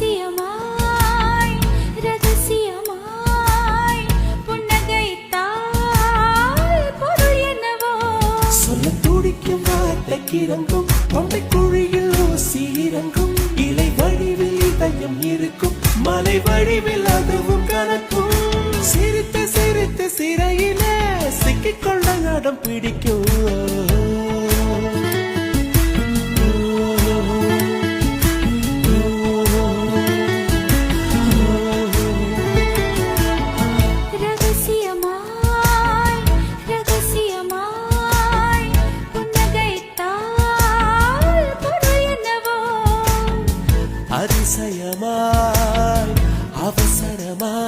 ரகசியமாய் ரகசியமாய் புன்னகைத்தால் பொருள் என்னவோ சொல்ல துடிக்கும் வார்த்தைக்கிறங்கும் தொண்டை குழியில் ஊசி இறங்கும் இலை வடிவில் இதயம் இருக்கும் மலை வடிவில் அதுவும் கணக்கும் சிரித்து சிரித்து சிறையில சிக்கிக்கொள்ள அடம் பிடிக்கும் ரகசியமாய் ரகசியமாய் புன்னகைத்தால் பொருள் என்னவோ அதிசயமாய் அவசரமாய்